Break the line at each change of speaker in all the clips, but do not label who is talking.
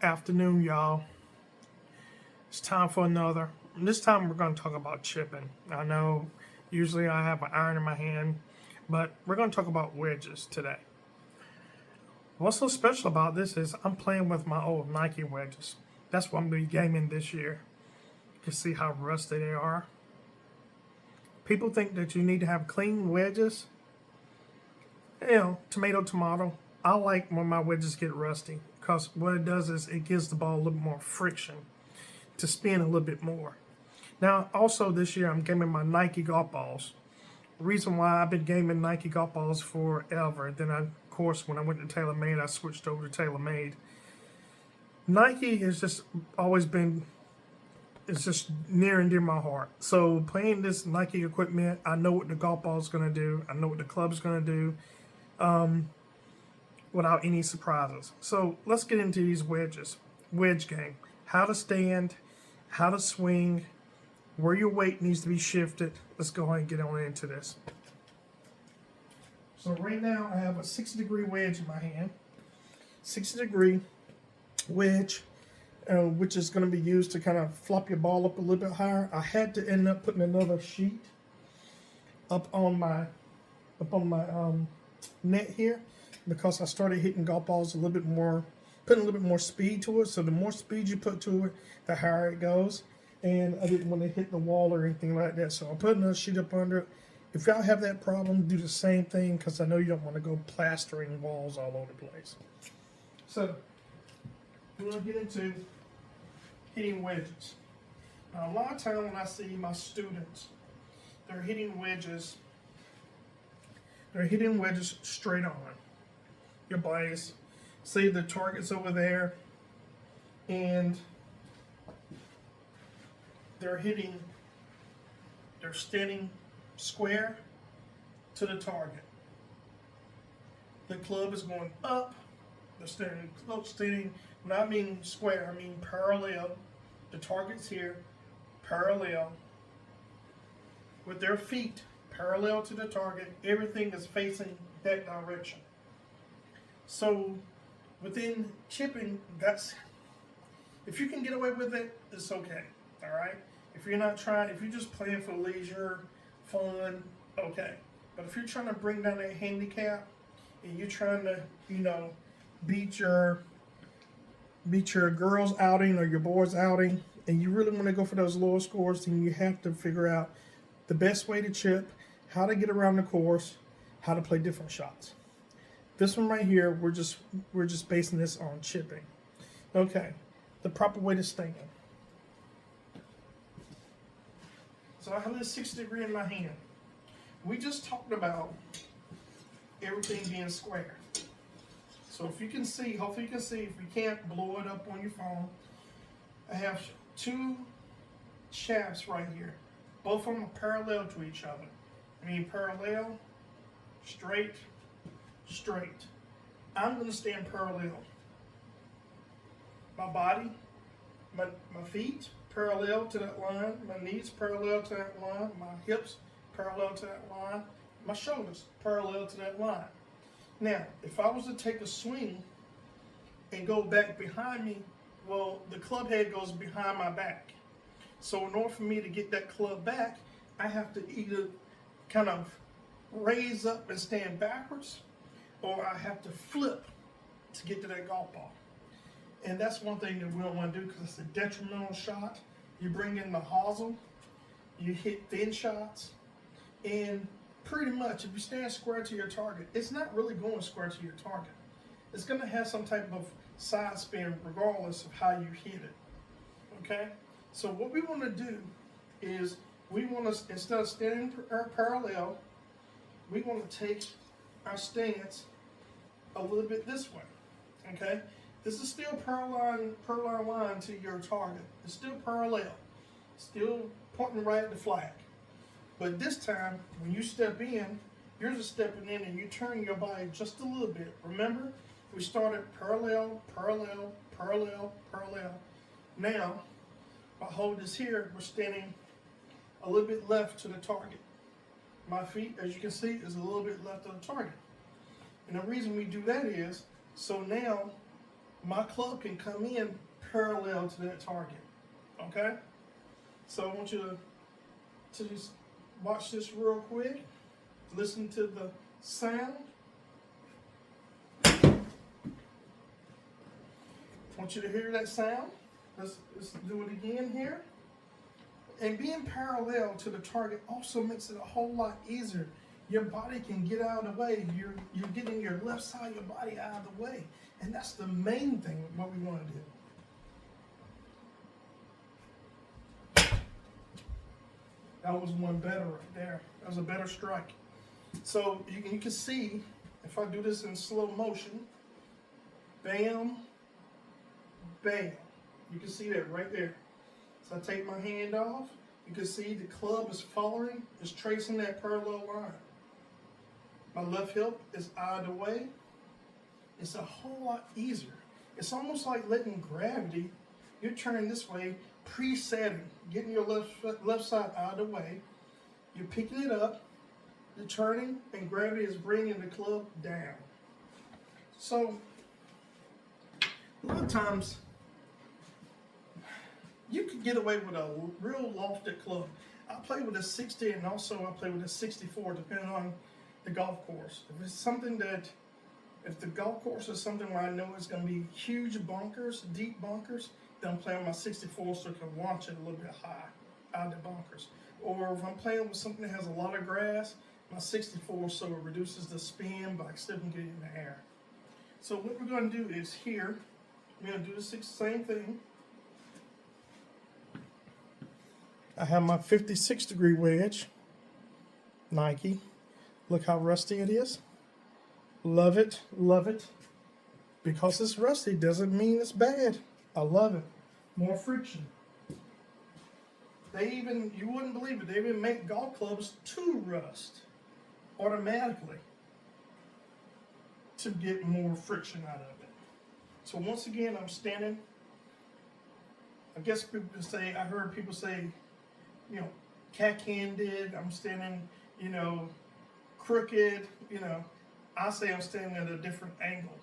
Afternoon, y'all. It's time for another. This time we're going to talk about chipping. I know usually I have an iron in my hand, but we're going to talk about wedges today. What's so special about this is I'm playing with my old Nike wedges. That's what I'm going to be gaming this year. You can see how rusty they are. People think that you need to have clean wedges. Tomato, tomato. I like when my wedges get rusty because what it does is it gives the ball a little more friction to spin a little bit more. Now, also this year, I'm gaming my Nike golf balls. Reason why I've been gaming Nike golf balls forever. Then, of course, when I went to TaylorMade, I switched over to TaylorMade. Nike has just always been, it's just near and dear my heart. So playing this Nike equipment, I know what the golf ball is going to do. I know what the club's going to do without any surprises. So let's get into these wedges. Wedge game. How to stand, how to swing, where your weight needs to be shifted. Let's go ahead and get on into this. So right now I have a 60-degree wedge in my hand. 60-degree wedge, which is going to be used to kind of flop your ball up a little bit higher. I had to end up putting another sheet up on my net here because I started hitting golf balls a little bit more, putting a little bit more speed to it. So the more speed you put to it, the higher it goes. And I didn't want to hit the wall or anything like that. So I'm putting a sheet up under it. If y'all have that problem, do the same thing because I know you don't want to go plastering walls all over the place. So we're going to get into hitting wedges. Now, a lot of times when I see my students, they're hitting wedges straight on your bodies. Say the target's over there, and they're standing square to the target. The club is going up. They're standing, when I mean square, I mean parallel. The target's here, parallel. With their feet parallel to the target, everything is facing that direction. So within chipping, if you can get away with it, it's okay. All right. If you're just playing for leisure, fun, okay. But if you're trying to bring down that handicap and you're trying to, beat your girls outing or your boys outing, and you really want to go for those lower scores, then you have to figure out the best way to chip, how to get around the course, how to play different shots. This one right here, we're just basing this on chipping. Okay, the proper way to stand. So I have this 60-degree in my hand. We just talked about everything being square. So if you can see, hopefully you can see, if you can't, blow it up on your phone. I have two shafts right here. Both of them are parallel to each other. I mean parallel, straight, straight. I'm going to stand parallel. My body, my feet parallel to that line, my knees parallel to that line, my hips parallel to that line, my shoulders parallel to that line. Now, if I was to take a swing and go back behind me, well, the club head goes behind my back. So in order for me to get that club back, I have to either kind of raise up and stand backwards, or I have to flip to get to that golf ball. And that's one thing that we don't want to do because it's a detrimental shot. You bring in the hosel, you hit thin shots, and pretty much if you stand square to your target, it's not really going square to your target. It's going to have some type of side spin regardless of how you hit it. Okay? So what we want to do is we want to, instead of standing parallel, we want to take our stance a little bit this way. Okay? This is still parallel line to your target. It's still parallel. Still pointing right at the flag. But this time, when you step in, you're just stepping in and you turn your body just a little bit. Remember, we started parallel, parallel, parallel, parallel. Now, if I hold this here, we're standing a little bit left to the target. My feet, as you can see, is a little bit left of the target. And the reason we do that is, so now my club can come in parallel to that target. Okay? So I want you to just watch this real quick. Listen to the sound. I want you to hear that sound. Let's do it again here. And being parallel to the target also makes it a whole lot easier. Your body can get out of the way. You're getting your left side of your body out of the way. And that's the main thing what we want to do. That was one better right there. That was a better strike. So you can see, if I do this in slow motion, bam, bam. You can see that right there. So I take my hand off. You can see the club is following, is tracing that parallel line. My left hip is out of the way. It's a whole lot easier. It's almost like letting gravity, you're turning this way, presetting, getting your left side out of the way. You're picking it up, you're turning, and gravity is bringing the club down. So, a lot of times, you could get away with a real lofted club. I play with a 60 and also I play with a 64 depending on the golf course. If it's something that, if the golf course is something where I know it's going to be huge bunkers, deep bunkers, then I'm playing my 64 so I can launch it a little bit high out of the bunkers. Or if I'm playing with something that has a lot of grass, my 64 so it reduces the spin but I still can get it in the air. So what we're going to do is here, we're going to do the same thing. I have my 56 degree wedge, Nike. Look how rusty it is. Love it, love it. Because it's rusty doesn't mean it's bad. I love it. More friction. They even, you wouldn't believe it, they even make golf clubs to rust automatically to get more friction out of it. So once again, I'm standing, I guess people say, I heard people say, you know, cack-handed, I'm standing, you know, crooked, you know. I say I'm standing at a different angle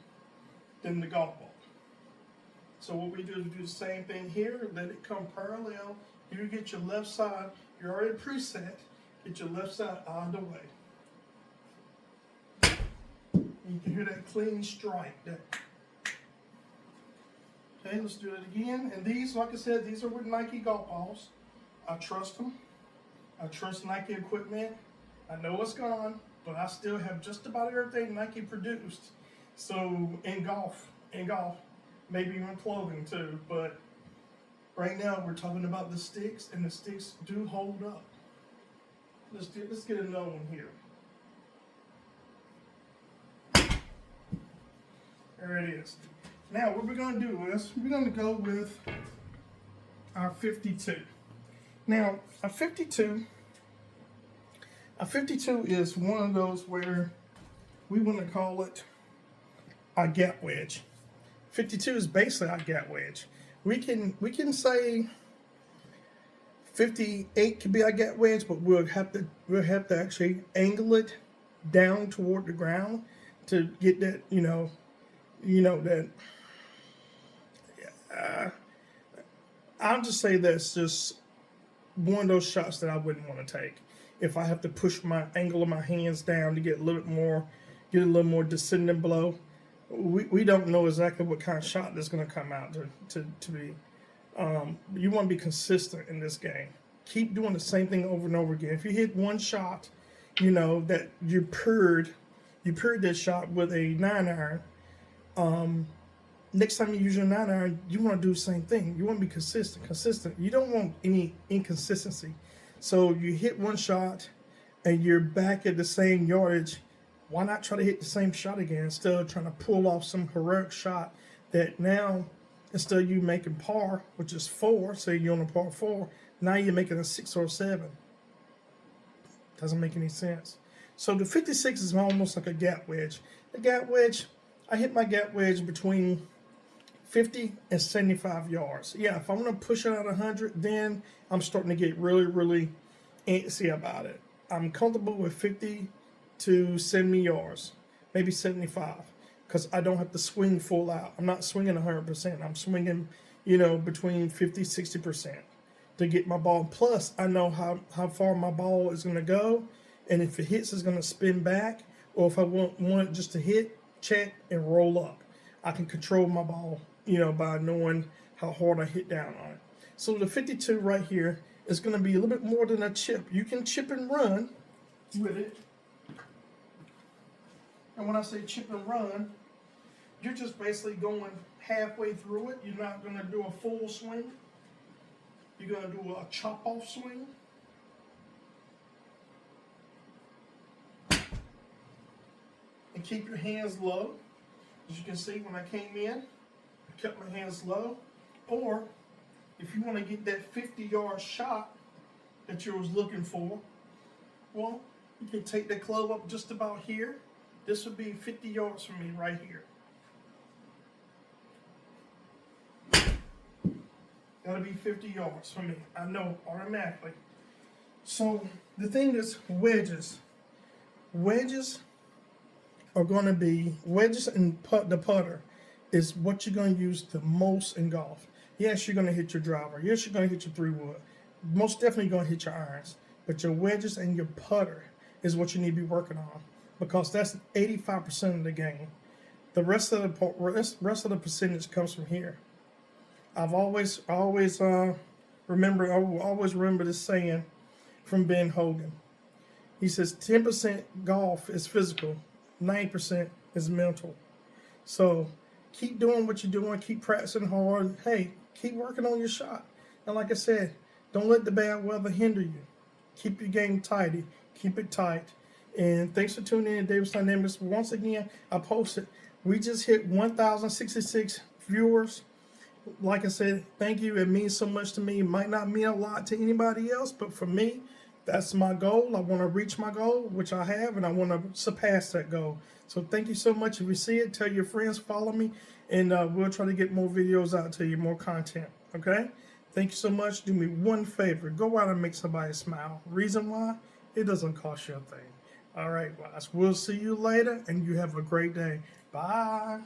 than the golf ball. So what we do is do the same thing here, let it come parallel. You get your left side, you're already preset, get your left side out of the way. You can hear that clean strike. Okay, let's do it again. And these, like I said, these are with Nike golf balls. I trust them. I trust Nike equipment. I know it's gone, but I still have just about everything Nike produced. So in golf, maybe even clothing too. But right now we're talking about the sticks, and the sticks do hold up. Let's get another one here. There it is. Now what we're going to do is we're going to go with our 52. Now, a 52 is one of those where we want to call it a gap wedge. 52 is basically a gap wedge. We can say 58 could be a gap wedge, but we'll have to actually angle it down toward the ground to get that, that. I'll just say that's just one of those shots that I wouldn't want to take. If I have to push my angle of my hands down to get a little more descending blow, we don't know exactly what kind of shot that's going to come out to be. You want to be consistent in this game. Keep doing the same thing over and over again. If you hit one shot, that you purred that shot with a 9-iron. Next time you use your 9-iron, you want to do the same thing. You want to be consistent. You don't want any inconsistency. So you hit one shot and you're back at the same yardage. Why not try to hit the same shot again instead of trying to pull off some heroic shot that now, instead of you making par, which is 4, say you're on a par 4, now you're making a 6 or 7. Doesn't make any sense. So the 56 is almost like a gap wedge. The gap wedge, I hit my gap wedge between 50 and 75 yards. Yeah, if I'm going to push it out 100, then I'm starting to get really, really antsy about it. I'm comfortable with 50 to 70 yards, maybe 75. because I don't have to swing full out. I'm not swinging 100%. I'm swinging, you know, between 50, 60% to get my ball. Plus, I know how far my ball is going to go, and if it hits, it's going to spin back, or if I want it just to hit, check, and roll up. I can control my ball, you know, by knowing how hard I hit down on it. So the 52 right here is going to be a little bit more than a chip. You can chip and run with it. And when I say chip and run, you're just basically going halfway through it. You're not going to do a full swing. You're going to do a chop off swing. And keep your hands low. As you can see, when I came in, I kept my hands low. Or if you want to get that 50-yard shot that you was looking for, well, you can take the club up just about here. This would be 50 yards from me right here. That'll be 50 yards from me. I know automatically. So the thing is, wedges. Wedges are going to be, wedges and the putter is what you're going to use the most in golf. Yes, you're going to hit your driver. Yes, you're going to hit your 3-wood. Most definitely going to hit your irons. But your wedges and your putter is what you need to be working on, because that's 85% of the game. The rest of the percentage comes from here. I always remember this saying from Ben Hogan. He says 10% golf is physical, 90% is mental. So keep doing what you're doing, keep practicing hard. Hey, keep working on your shot. And like I said, don't let the bad weather hinder you. Keep your game tidy, keep it tight. And thanks for tuning in to Davis Dynamics. Once again, I posted, we just hit 1,066 viewers. Like I said, thank you. It means so much to me. It might not mean a lot to anybody else, but for me, that's my goal. I want to reach my goal, which I have, and I want to surpass that goal. So thank you so much. If you see it, tell your friends, follow me, and we'll try to get more videos out to you, more content. Okay? Thank you so much. Do me one favor. Go out and make somebody smile. Reason why? It doesn't cost you a thing. All right, guys. We'll see you later, and you have a great day. Bye.